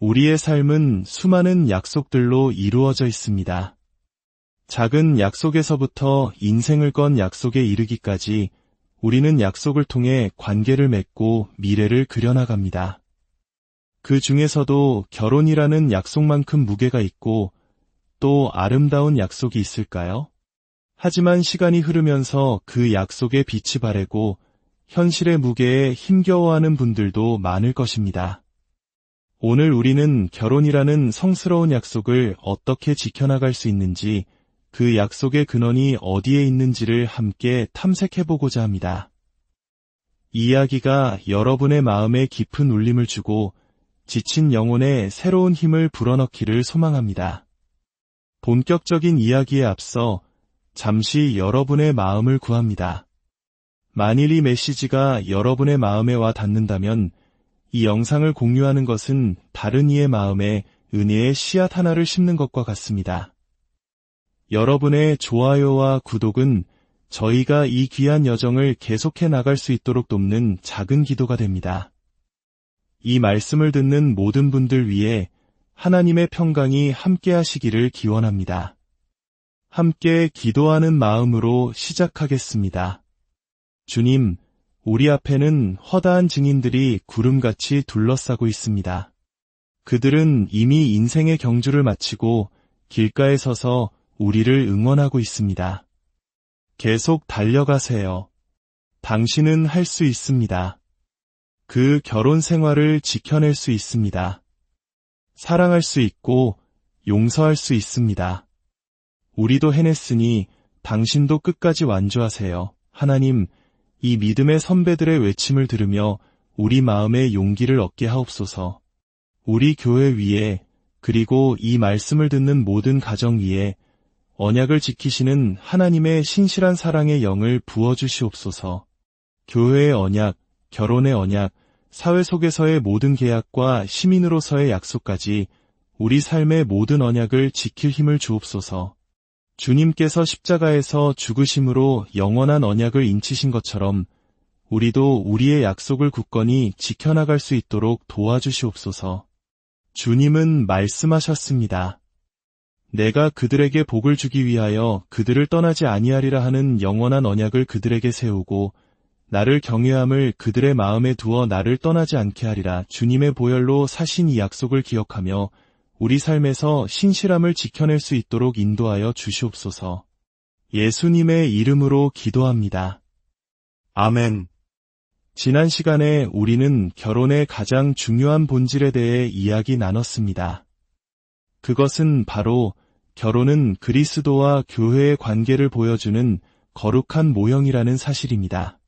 우리의 삶은 수많은 약속들로 이루어져 있습니다. 작은 약속에서부터 인생을 건 약속에 이르기까지 우리는 약속을 통해 관계를 맺고 미래를 그려나갑니다. 그 중에서도 결혼이라는 약속만큼 무게가 있고 또 아름다운 약속이 있을까요? 하지만 시간이 흐르면서 그 약속의 빛이 바래고 현실의 무게에 힘겨워하는 분들도 많을 것입니다. 오늘 우리는 결혼이라는 성스러운 약속을 어떻게 지켜나갈 수 있는지, 그 약속의 근원이 어디에 있는지를 함께 탐색해보고자 합니다. 이 이야기가 여러분의 마음에 깊은 울림을 주고 지친 영혼에 새로운 힘을 불어넣기를 소망합니다. 본격적인 이야기에 앞서 잠시 여러분의 마음을 구합니다. 만일 이 메시지가 여러분의 마음에 와 닿는다면 이 영상을 공유하는 것은 다른 이의 마음에 은혜의 씨앗 하나를 심는 것과 같습니다. 여러분의 좋아요와 구독은 저희가 이 귀한 여정을 계속해 나갈 수 있도록 돕는 작은 기도가 됩니다. 이 말씀을 듣는 모든 분들 위해 하나님의 평강이 함께 하시기를 기원합니다. 함께 기도하는 마음으로 시작하겠습니다. 주님, 우리 앞에는 허다한 증인들이 구름같이 둘러싸고 있습니다. 그들은 이미 인생의 경주를 마치고 길가에 서서 우리를 응원하고 있습니다. 계속 달려가세요. 당신은 할 수 있습니다. 그 결혼 생활을 지켜낼 수 있습니다. 사랑할 수 있고 용서할 수 있습니다. 우리도 해냈으니 당신도 끝까지 완주하세요. 하나님, 이 믿음의 선배들의 외침을 들으며 우리 마음에 용기를 얻게 하옵소서. 우리 교회 위에, 그리고 이 말씀을 듣는 모든 가정 위에 언약을 지키시는 하나님의 신실한 사랑의 영을 부어주시옵소서. 교회의 언약, 결혼의 언약, 사회 속에서의 모든 계약과 시민으로서의 약속까지 우리 삶의 모든 언약을 지킬 힘을 주옵소서. 주님께서 십자가에서 죽으심으로 영원한 언약을 인치신 것처럼 우리도 우리의 약속을 굳건히 지켜나갈 수 있도록 도와주시옵소서. 주님은 말씀하셨습니다. 내가 그들에게 복을 주기 위하여 그들을 떠나지 아니하리라 하는 영원한 언약을 그들에게 세우고 나를 경외함을 그들의 마음에 두어 나를 떠나지 않게 하리라. 주님의 보혈로 사신 이 약속을 기억하며 우리 삶에서 신실함을 지켜낼 수 있도록 인도하여 주시옵소서. 예수님의 이름으로 기도합니다. 아멘. 지난 시간에 우리는 결혼의 가장 중요한 본질에 대해 이야기 나눴습니다. 그것은 바로 결혼은 그리스도와 교회의 관계를 보여주는 거룩한 모형이라는 사실입니다.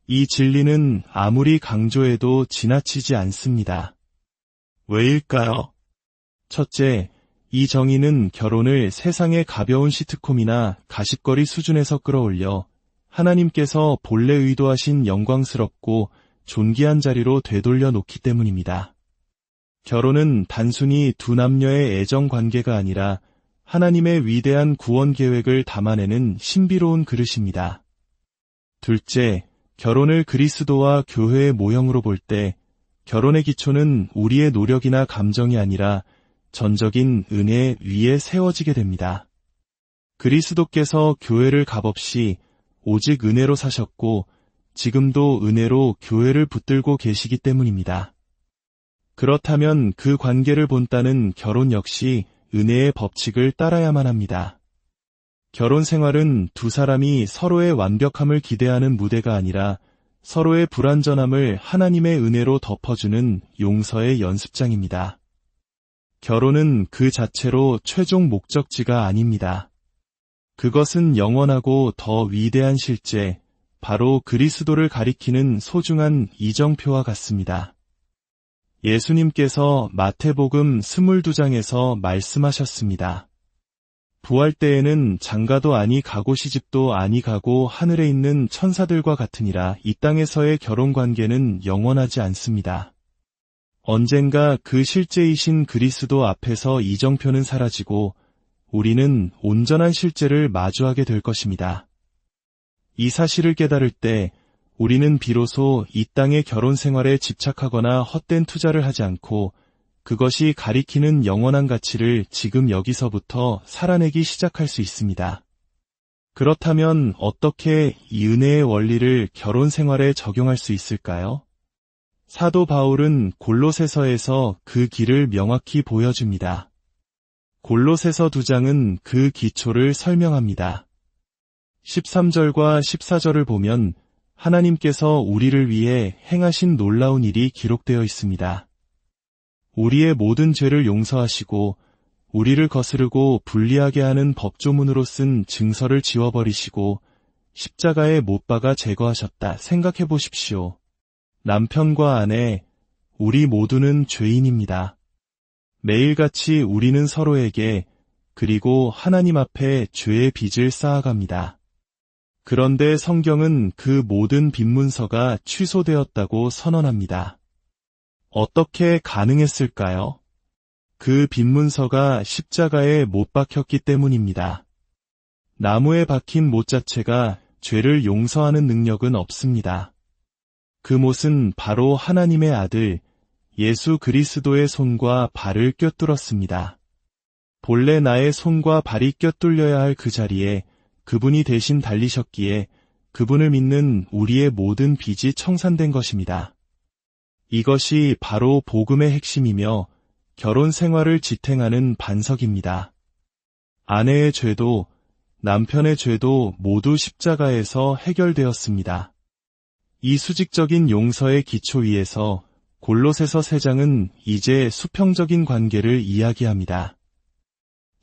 이 진리는 아무리 강조해도 지나치지 않습니다. 왜일까요? 첫째, 이 정의는 결혼을 세상의 가벼운 시트콤이나 가십거리 수준에서 끌어올려 하나님께서 본래 의도하신 영광스럽고 존귀한 자리로 되돌려 놓기 때문입니다. 결혼은 단순히 두 남녀의 애정 관계가 아니라 하나님의 위대한 구원 계획을 담아내는 신비로운 그릇입니다. 둘째, 결혼을 그리스도와 교회의 모형으로 볼 때 결혼의 기초는 우리의 노력이나 감정이 아니라 전적인 은혜 위에 세워지게 됩니다. 그리스도께서 교회를 값없이 오직 은혜로 사셨고 지금도 은혜로 교회를 붙들고 계시기 때문입니다. 그렇다면 그 관계를 본따는 결혼 역시 은혜의 법칙을 따라야만 합니다. 결혼 생활은 두 사람이 서로의 완벽함을 기대하는 무대가 아니라 서로의 불완전함을 하나님의 은혜로 덮어주는 용서의 연습장입니다. 결혼은 그 자체로 최종 목적지가 아닙니다. 그것은 영원하고 더 위대한 실제, 바로 그리스도를 가리키는 소중한 이정표와 같습니다. 예수님께서 마태복음 22장에서 말씀하셨습니다. 부활 때에는 장가도 아니 가고 시집도 아니 가고 하늘에 있는 천사들과 같으니라. 이 땅에서의 결혼 관계는 영원하지 않습니다. 언젠가 그 실제이신 그리스도 앞에서 이정표는 사라지고 우리는 온전한 실제를 마주하게 될 것입니다. 이 사실을 깨달을 때 우리는 비로소 이 땅의 결혼 생활에 집착하거나 헛된 투자를 하지 않고 그것이 가리키는 영원한 가치를 지금 여기서부터 살아내기 시작할 수 있습니다. 그렇다면 어떻게 이 은혜의 원리를 결혼 생활에 적용할 수 있을까요? 사도 바울은 골로새서에서 그 길을 명확히 보여줍니다. 골로새서 2장은 그 기초를 설명합니다. 13절과 14절을 보면 하나님께서 우리를 위해 행하신 놀라운 일이 기록되어 있습니다. 우리의 모든 죄를 용서하시고 우리를 거스르고 불리하게 하는 법조문으로 쓴 증서를 지워버리시고 십자가에 못 박아 제거하셨다. 생각해 보십시오. 남편과 아내, 우리 모두는 죄인입니다. 매일같이 우리는 서로에게 그리고 하나님 앞에 죄의 빚을 쌓아갑니다. 그런데 성경은 그 모든 빚문서가 취소되었다고 선언합니다. 어떻게 가능했을까요? 그 빚문서가 십자가에 못 박혔기 때문입니다. 나무에 박힌 못 자체가 죄를 용서하는 능력은 없습니다. 그 못은 바로 하나님의 아들 예수 그리스도의 손과 발을 꿰뚫었습니다. 본래 나의 손과 발이 꿰뚫려야 할 그 자리에 그분이 대신 달리셨기에 그분을 믿는 우리의 모든 빚이 청산된 것입니다. 이것이 바로 복음의 핵심이며 결혼 생활을 지탱하는 반석입니다. 아내의 죄도 남편의 죄도 모두 십자가에서 해결되었습니다. 이 수직적인 용서의 기초 위에서 골로새서 3장은 이제 수평적인 관계를 이야기합니다.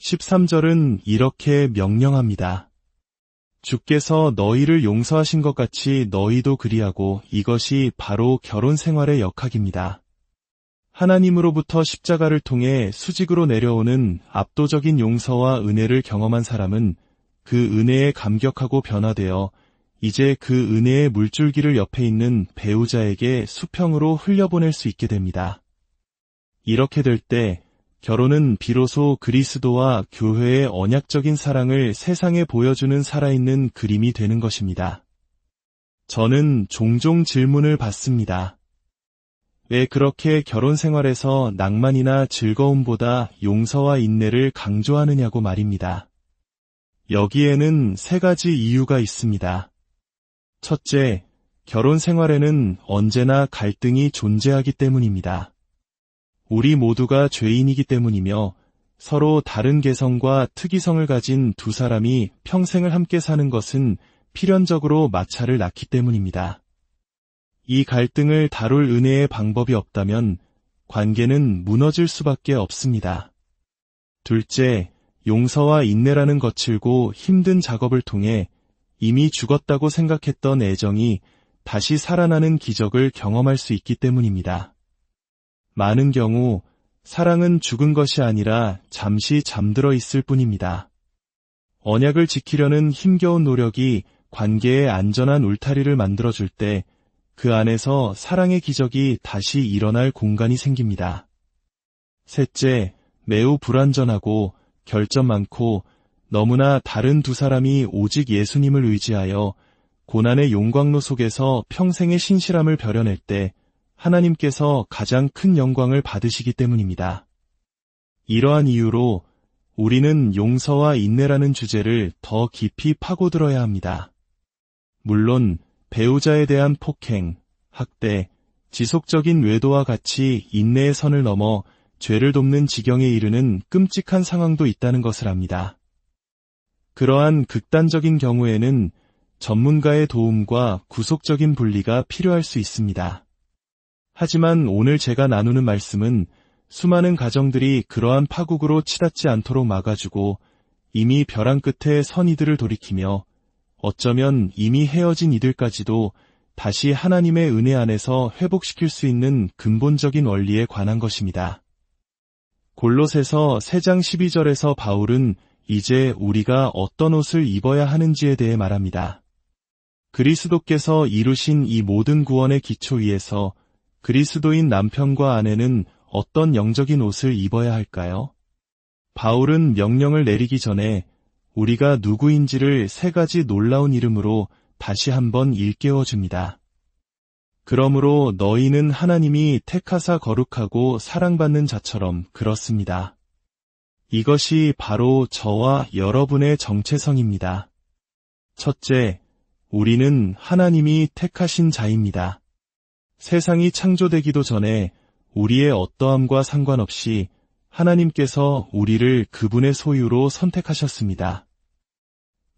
13절은 이렇게 명령합니다. 주께서 너희를 용서하신 것 같이 너희도 그리하고. 이것이 바로 결혼 생활의 역학입니다. 하나님으로부터 십자가를 통해 수직으로 내려오는 압도적인 용서와 은혜를 경험한 사람은 그 은혜에 감격하고 변화되어 이제 그 은혜의 물줄기를 옆에 있는 배우자에게 수평으로 흘려보낼 수 있게 됩니다. 이렇게 될 때 결혼은 비로소 그리스도와 교회의 언약적인 사랑을 세상에 보여주는 살아있는 그림이 되는 것입니다. 저는 종종 질문을 받습니다. 왜 그렇게 결혼 생활에서 낭만이나 즐거움보다 용서와 인내를 강조하느냐고 말입니다. 여기에는 3가지 이유가 있습니다. 첫째, 결혼 생활에는 언제나 갈등이 존재하기 때문입니다. 우리 모두가 죄인이기 때문이며 서로 다른 개성과 특이성을 가진 두 사람이 평생을 함께 사는 것은 필연적으로 마찰을 낳기 때문입니다. 이 갈등을 다룰 은혜의 방법이 없다면 관계는 무너질 수밖에 없습니다. 둘째, 용서와 인내라는 거칠고 힘든 작업을 통해 이미 죽었다고 생각했던 애정이 다시 살아나는 기적을 경험할 수 있기 때문입니다. 많은 경우 사랑은 죽은 것이 아니라 잠시 잠들어 있을 뿐입니다. 언약을 지키려는 힘겨운 노력이 관계의 안전한 울타리를 만들어줄 때 그 안에서 사랑의 기적이 다시 일어날 공간이 생깁니다. 셋째, 매우 불완전하고 결점 많고 너무나 다른 두 사람이 오직 예수님을 의지하여 고난의 용광로 속에서 평생의 신실함을 벼려낼 때 하나님께서 가장 큰 영광을 받으시기 때문입니다. 이러한 이유로 우리는 용서와 인내라는 주제를 더 깊이 파고들어야 합니다. 물론 배우자에 대한 폭행, 학대, 지속적인 외도와 같이 인내의 선을 넘어 죄를 돕는 지경에 이르는 끔찍한 상황도 있다는 것을 압니다. 그러한 극단적인 경우에는 전문가의 도움과 구속적인 분리가 필요할 수 있습니다. 하지만 오늘 제가 나누는 말씀은 수많은 가정들이 그러한 파국으로 치닫지 않도록 막아주고 이미 벼랑 끝에 선 이들을 돌이키며 어쩌면 이미 헤어진 이들까지도 다시 하나님의 은혜 안에서 회복시킬 수 있는 근본적인 원리에 관한 것입니다. 골로새서 3장 12절에서 바울은 이제 우리가 어떤 옷을 입어야 하는지에 대해 말합니다. 그리스도께서 이루신 이 모든 구원의 기초 위에서 그리스도인 남편과 아내는 어떤 영적인 옷을 입어야 할까요? 바울은 명령을 내리기 전에 우리가 누구인지를 3가지 놀라운 이름으로 다시 한번 일깨워 줍니다. 그러므로 너희는 하나님이 택하사 거룩하고 사랑받는 자처럼 그렇습니다. 이것이 바로 저와 여러분의 정체성입니다. 첫째, 우리는 하나님이 택하신 자입니다. 세상이 창조되기도 전에 우리의 어떠함과 상관없이 하나님께서 우리를 그분의 소유로 선택하셨습니다.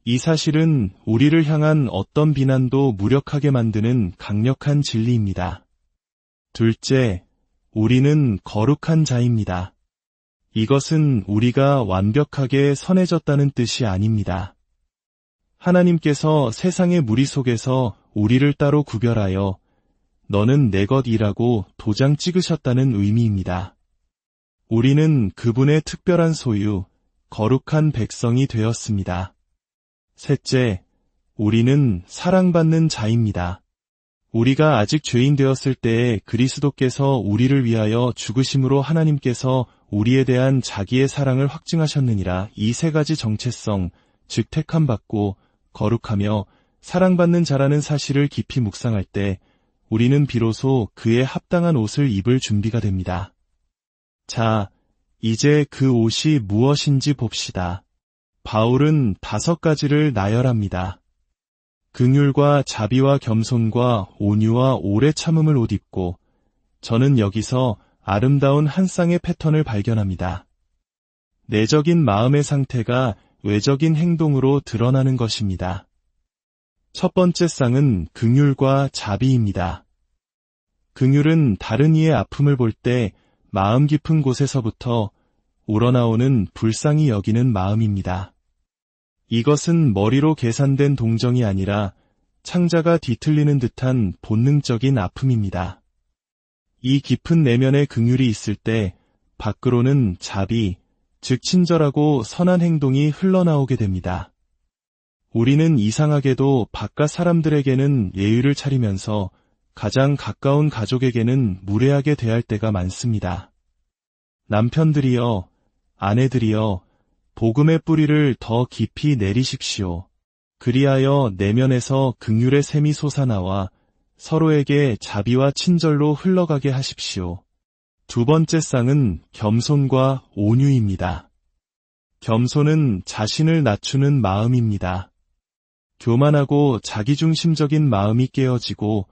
이 사실은 우리를 향한 어떤 비난도 무력하게 만드는 강력한 진리입니다. 둘째, 우리는 거룩한 자입니다. 이것은 우리가 완벽하게 선해졌다는 뜻이 아닙니다. 하나님께서 세상의 무리 속에서 우리를 따로 구별하여 너는 내 것이라고 도장 찍으셨다는 의미입니다. 우리는 그분의 특별한 소유, 거룩한 백성이 되었습니다. 셋째, 우리는 사랑받는 자입니다. 우리가 아직 죄인 되었을 때에 그리스도께서 우리를 위하여 죽으심으로 하나님께서 우리에 대한 자기의 사랑을 확증하셨느니라. 이 세 가지 정체성, 즉 택함받고 거룩하며 사랑받는 자라는 사실을 깊이 묵상할 때 우리는 비로소 그에 합당한 옷을 입을 준비가 됩니다. 자, 이제 그 옷이 무엇인지 봅시다. 바울은 5가지를 나열합니다. 긍휼과 자비와 겸손과 온유와 오래 참음을 옷 입고, 저는 여기서 아름다운 한 쌍의 패턴을 발견합니다. 내적인 마음의 상태가 외적인 행동으로 드러나는 것입니다. 첫 번째 쌍은 긍휼과 자비입니다. 긍휼은 다른 이의 아픔을 볼 때 마음 깊은 곳에서부터 우러나오는 불쌍히 여기는 마음입니다. 이것은 머리로 계산된 동정이 아니라 창자가 뒤틀리는 듯한 본능적인 아픔입니다. 이 깊은 내면의 긍휼이 있을 때 밖으로는 자비, 즉 친절하고 선한 행동이 흘러나오게 됩니다. 우리는 이상하게도 바깥 사람들에게는 예의를 차리면서 가장 가까운 가족에게는 무례하게 대할 때가 많습니다. 남편들이여, 아내들이여, 복음의 뿌리를 더 깊이 내리십시오. 그리하여 내면에서 긍휼의 샘이 솟아나와 서로에게 자비와 친절로 흘러가게 하십시오. 두 번째 쌍은 겸손과 온유입니다. 겸손은 자신을 낮추는 마음입니다. 교만하고 자기중심적인 마음이 깨어지고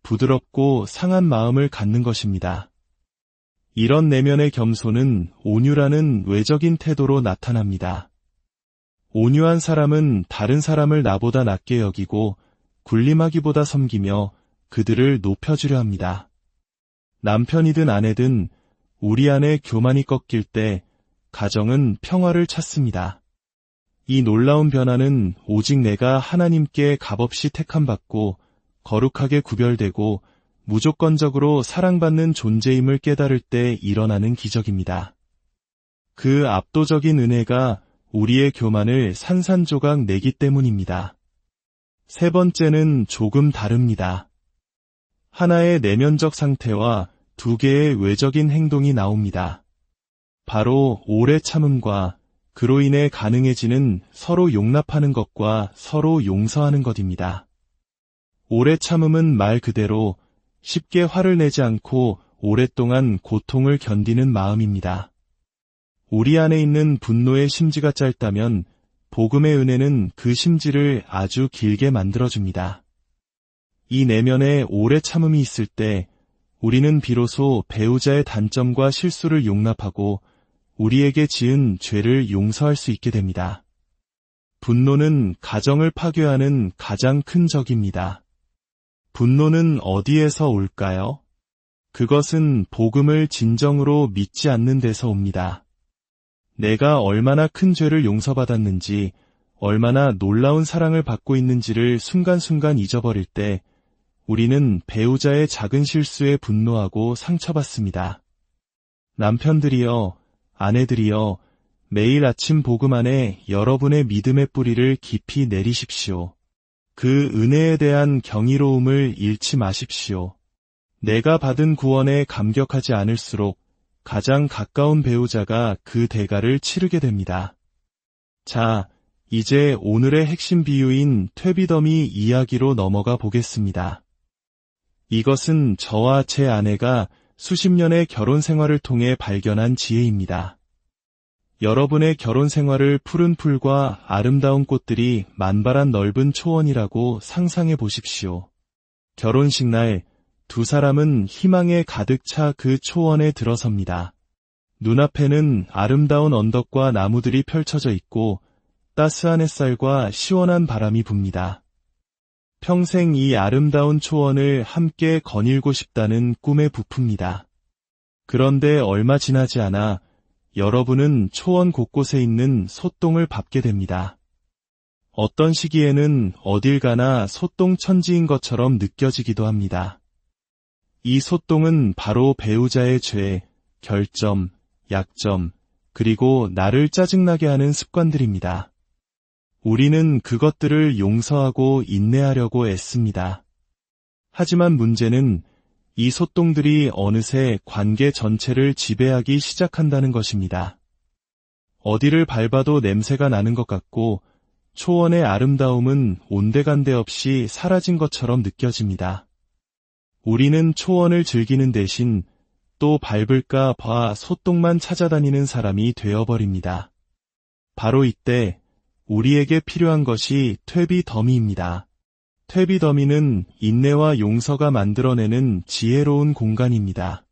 부드럽고 상한 마음을 갖는 것입니다. 이런 내면의 겸손은 온유라는 외적인 태도로 나타납니다. 온유한 사람은 다른 사람을 나보다 낮게 여기고 군림하기보다 섬기며 그들을 높여주려 합니다. 남편이든 아내든 우리 안에 교만이 꺾일 때 가정은 평화를 찾습니다. 이 놀라운 변화는 오직 내가 하나님께 값없이 택함받고 거룩하게 구별되고 무조건적으로 사랑받는 존재임을 깨달을 때 일어나는 기적입니다. 그 압도적인 은혜가 우리의 교만을 산산조각 내기 때문입니다. 세 번째는 조금 다릅니다. 하나의 내면적 상태와 2개의 외적인 행동이 나옵니다. 바로 오래 참음과 그로 인해 가능해지는 서로 용납하는 것과 서로 용서하는 것입니다. 오래 참음은 말 그대로 쉽게 화를 내지 않고 오랫동안 고통을 견디는 마음입니다. 우리 안에 있는 분노의 심지가 짧다면 복음의 은혜는 그 심지를 아주 길게 만들어줍니다. 이 내면에 오래 참음이 있을 때 우리는 비로소 배우자의 단점과 실수를 용납하고 우리에게 지은 죄를 용서할 수 있게 됩니다. 분노는 가정을 파괴하는 가장 큰 적입니다. 분노는 어디에서 올까요? 그것은 복음을 진정으로 믿지 않는 데서 옵니다. 내가 얼마나 큰 죄를 용서받았는지, 얼마나 놀라운 사랑을 받고 있는지를 순간순간 잊어버릴 때 우리는 배우자의 작은 실수에 분노하고 상처받습니다. 남편들이여, 아내들이여, 매일 아침 복음 안에 여러분의 믿음의 뿌리를 깊이 내리십시오. 그 은혜에 대한 경이로움을 잃지 마십시오. 내가 받은 구원에 감격하지 않을수록 가장 가까운 배우자가 그 대가를 치르게 됩니다. 자, 이제 오늘의 핵심 비유인 퇴비더미 이야기로 넘어가 보겠습니다. 이것은 저와 제 아내가 수십 년의 결혼 생활을 통해 발견한 지혜입니다. 여러분의 결혼 생활을 푸른 풀과 아름다운 꽃들이 만발한 넓은 초원이라고 상상해 보십시오. 결혼식 날 두 사람은 희망에 가득 차 그 초원에 들어섭니다. 눈앞에는 아름다운 언덕과 나무들이 펼쳐져 있고 따스한 햇살과 시원한 바람이 붑니다. 평생 이 아름다운 초원을 함께 거닐고 싶다는 꿈에 부풉니다. 그런데 얼마 지나지 않아 여러분은 초원 곳곳에 있는 솥동을 밟게 됩니다. 어떤 시기에는 어딜 가나 솥동 천지인 것처럼 느껴지기도 합니다. 이 솥동은 바로 배우자의 죄, 결점, 약점, 그리고 나를 짜증나게 하는 습관들입니다. 우리는 그것들을 용서하고 인내하려고 애씁니다. 하지만 문제는 이 솥동들이 어느새 관계 전체를 지배하기 시작한다는 것입니다. 어디를 밟아도 냄새가 나는 것 같고 초원의 아름다움은 온데간데 없이 사라진 것처럼 느껴집니다. 우리는 초원을 즐기는 대신 또 밟을까 봐 솥동만 찾아다니는 사람이 되어버립니다. 바로 이때 우리에게 필요한 것이 퇴비더미입니다. 퇴비더미는 인내와 용서가 만들어내는 지혜로운 공간입니다.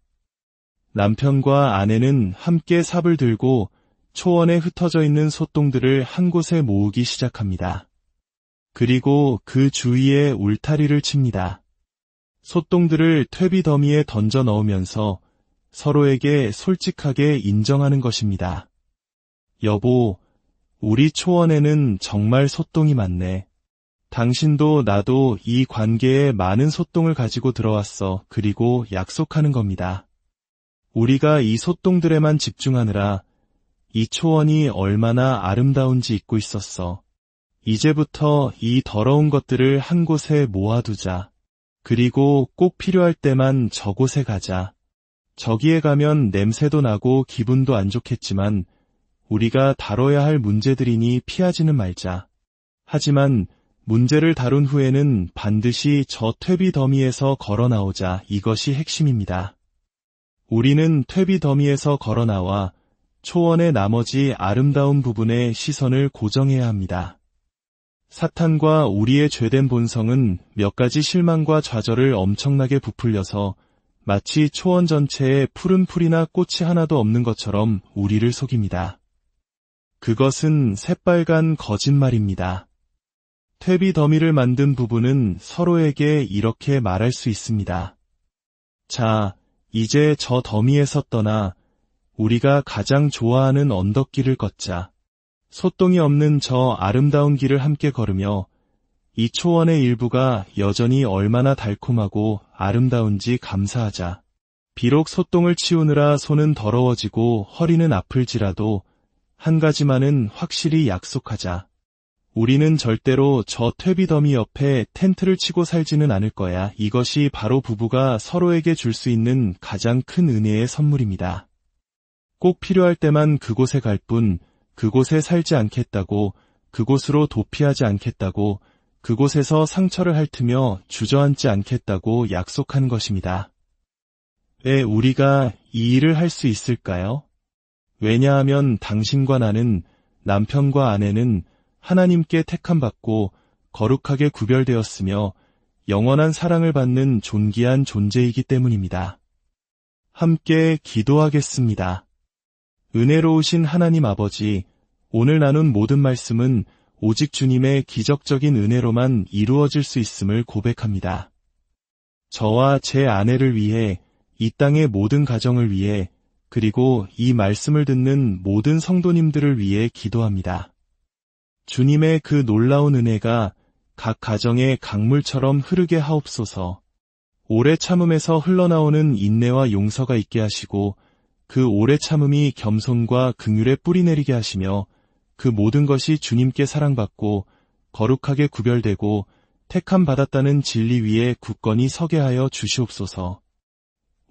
남편과 아내는 함께 삽을 들고 초원에 흩어져 있는 솥동들을 한 곳에 모으기 시작합니다. 그리고 그 주위에 울타리를 칩니다. 솥동들을 퇴비더미에 던져 넣으면서 서로에게 솔직하게 인정하는 것입니다. 여보, 우리 초원에는 정말 솥동이 많네. 당신도 나도 이 관계에 많은 솥동을 가지고 들어왔어. 그리고 약속하는 겁니다. 우리가 이 솥동들에만 집중하느라 이 초원이 얼마나 아름다운지 잊고 있었어. 이제부터 이 더러운 것들을 한 곳에 모아두자. 그리고 꼭 필요할 때만 저곳에 가자. 저기에 가면 냄새도 나고 기분도 안 좋겠지만 우리가 다뤄야 할 문제들이니 피하지는 말자. 하지만 문제를 다룬 후에는 반드시 저 퇴비 더미에서 걸어 나오자. 이것이 핵심입니다. 우리는 퇴비 더미에서 걸어 나와 초원의 나머지 아름다운 부분에 시선을 고정해야 합니다. 사탄과 우리의 죄된 본성은 몇 가지 실망과 좌절을 엄청나게 부풀려서 마치 초원 전체에 푸른 풀이나 꽃이 하나도 없는 것처럼 우리를 속입니다. 그것은 새빨간 거짓말입니다. 퇴비 더미를 만든 부부는 서로에게 이렇게 말할 수 있습니다. 자, 이제 저 더미에서 떠나 우리가 가장 좋아하는 언덕길을 걷자. 솥동이 없는 저 아름다운 길을 함께 걸으며 이 초원의 일부가 여전히 얼마나 달콤하고 아름다운지 감사하자. 비록 솥동을 치우느라 손은 더러워지고 허리는 아플지라도 한 가지만은 확실히 약속하자. 우리는 절대로 저 퇴비더미 옆에 텐트를 치고 살지는 않을 거야. 이것이 바로 부부가 서로에게 줄 수 있는 가장 큰 은혜의 선물입니다. 꼭 필요할 때만 그곳에 갈 뿐, 그곳에 살지 않겠다고, 그곳으로 도피하지 않겠다고, 그곳에서 상처를 핥으며 주저앉지 않겠다고 약속하는 것입니다. 왜 우리가 이 일을 할 수 있을까요? 왜냐하면 당신과 나는, 남편과 아내는 하나님께 택함받고 거룩하게 구별되었으며 영원한 사랑을 받는 존귀한 존재이기 때문입니다. 함께 기도하겠습니다. 은혜로우신 하나님 아버지, 오늘 나눈 모든 말씀은 오직 주님의 기적적인 은혜로만 이루어질 수 있음을 고백합니다. 저와 제 아내를 위해, 이 땅의 모든 가정을 위해, 그리고 이 말씀을 듣는 모든 성도님들을 위해 기도합니다. 주님의 그 놀라운 은혜가 각 가정의 강물처럼 흐르게 하옵소서. 오래 참음에서 흘러나오는 인내와 용서가 있게 하시고 그 오래 참음이 겸손과 긍휼에 뿌리 내리게 하시며 그 모든 것이 주님께 사랑받고 거룩하게 구별되고 택함 받았다는 진리 위에 굳건히 서게 하여 주시옵소서.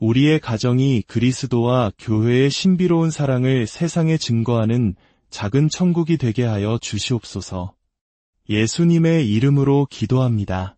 우리의 가정이 그리스도와 교회의 신비로운 사랑을 세상에 증거하는 작은 천국이 되게 하여 주시옵소서. 예수님의 이름으로 기도합니다.